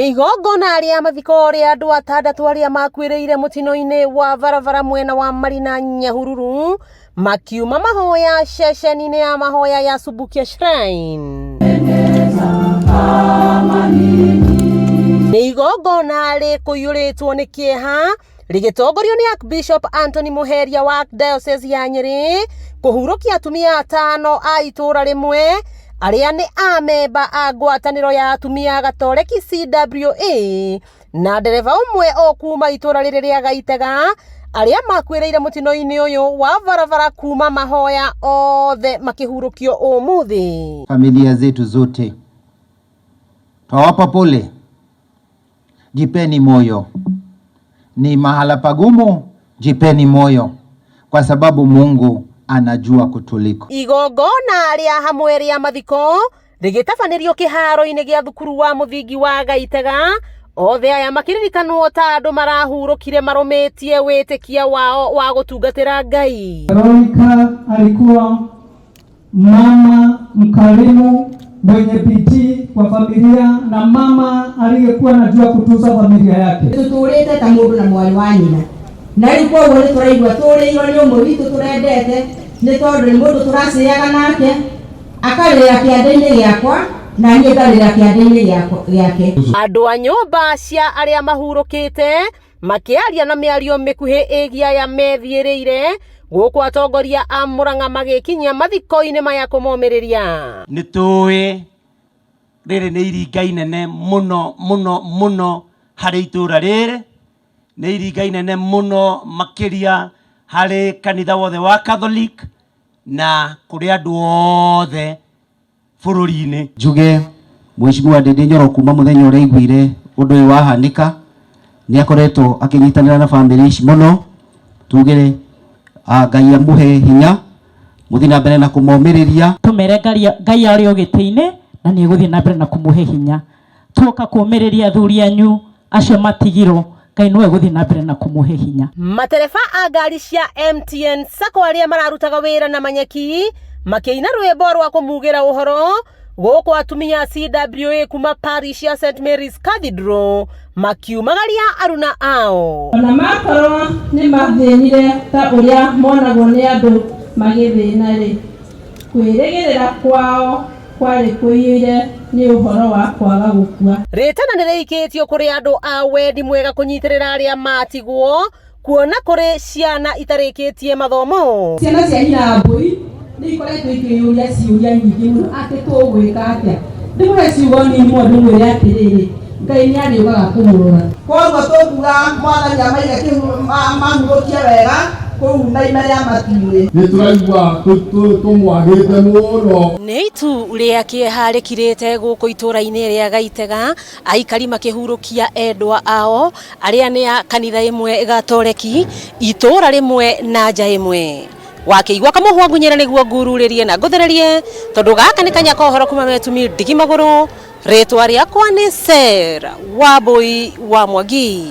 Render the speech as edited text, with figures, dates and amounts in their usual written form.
Nĩ igongona rĩa mathiko rĩa andũ atandatũ arĩa makuĩrĩire mũtino-inĩ wa barabara mwena wa Marina Nyahururu makiuma mahoya ceceni-inĩ ya mahoya ya Subukia Shrine. Nĩ igongona rĩkũiyũrĩtwo nĩ kĩeha rĩgĩtongorio nĩ Archbishop Anthony Muheria wa Diocese ya Nyeri kũhurũkia atumia atano a itũra rĩmwe arĩa nĩ amemba a ngwatanĩro ya atumia Gatoreki CWA na ndereba ũmwe o kuma itũra rĩrĩ rĩa Gaitega arĩa makuĩrĩire mũtino-inĩ ũyũ wa barabara kuma mahoya othe makĩhurũkio ũmũthĩ. Familia zetu zote twawapa pole, jipeni moyo. Ni mahala pagumu, jipeni moyo kwa sababu Mungu anajua kutuliko. Igongona rĩa hamwe rĩa mathiko rĩgĩtabanĩrio kĩharo-inĩ gĩa thukuru wa mũthingi wa Gaitega, othe aya makĩririkanwo ta andũ marahurũkire marũmĩtie wĩtĩkia wao wa gũtungatĩra Ngai. Veronica alikuwa mama mkarimu mwenye bidii kwa familia na mama aliyekuwa anajua kutunza familia yake. Tuturete ta mundu na mwari wa nyina. Na ilikuwa wale turaigwa tũrĩirwo nĩ ũmwe witũ tũrendete nĩ tondũ nĩ mũndũ tũraciaga nake akarĩra kĩande-inĩ gĩakwa na niĩ ngarĩra kĩande-inĩ gĩake. Andũ a nyũmba cia arĩa mahurũkĩte makĩaria na mĩario mĩkuhĩ ĩgiĩ aya methiĩrĩire gũkũ atongoria a Mũrang'a magĩkinya mathiko-inĩ maya kũmomĩrĩria. Nĩtũĩ rĩrĩ nĩ iringa inene mũno harĩ itũra rĩrĩ, nĩ iringa inene mũno makĩria harĩ kanitha wothe wa Catholic na kũrĩ andũ othe bũrũri-inĩ. Njuge Mheshimiwa Ndindi Nyoro kuma mũthenya ũrĩa aiguire ũndũ ũyũ wahanĩka nĩ akoretwo akĩnyitanĩra na family ici mũno. Tugire Ngai amũhe hinya mũthiĩ na mbere na kũmomĩrĩria. Tũmere Ngai arĩ o gĩtĩ-inĩ na nĩ egũthiĩ na mbere na kũmũhe hinya. Tuoka kũmĩrĩria athuri anyu acio matigirwo, Ngai no egũthiĩ na mbere na kũmũhe hinya. Matereba a ngari cia MTN Sacco arĩa mararutaga wĩra na Manyeki makĩina rwĩmbo rwa kũmugĩra ũhoro gũkũ atumia CWA kuma parish ya St Mary's Cathedral makiumagaria aruna ao. Ona makorwo nĩ mathĩnire ta ũrĩa monagwo nĩ andũ magĩthĩna-rĩ, kwĩrĩgĩrĩra kwao kwarĩ kũiyũire nĩ ũhoro wa kwaga gũkua. Rĩtana nĩ rĩikĩtio kũrĩ andũ a wendi mwega kũnyitĩrĩra arĩa matigwo, kuona kũrĩ ciana itarĩkĩtie mathomo. Ciana cia nyina mbũi nĩ ikoretwo ikĩyũria ciũria nyingĩ mũno atĩ tũgwĩka atĩa. Ndĩmũhe ciugo nini mũno ndĩmwĩre atĩrĩrĩ, Ngai nĩ arĩũkaga kũmũrora. Koguo tũkuga Mwathani amaige mahurũkie wega kũu maima rĩa matiũĩ. Nĩ tũraigua tũmwagĩte mũno. Nĩ itu rĩa kĩeha rĩkirĩte gũkũ itũra-inĩ rĩa Gaitega, aikari makĩhurũkia endwa ao arĩa nĩ a kanitha ĩmwe Gatoreki, itũra rĩmwe na nja ĩmwe. Wakĩigua kamũhwa ngunyĩra nĩguo ngururĩrie na ngũthererie tondũ gaka nĩ kanya kohoro kuma Metumi Ndigi Magũrũ. Rĩtwa rĩakwa nĩ Sarah Wambui wa Mwangi.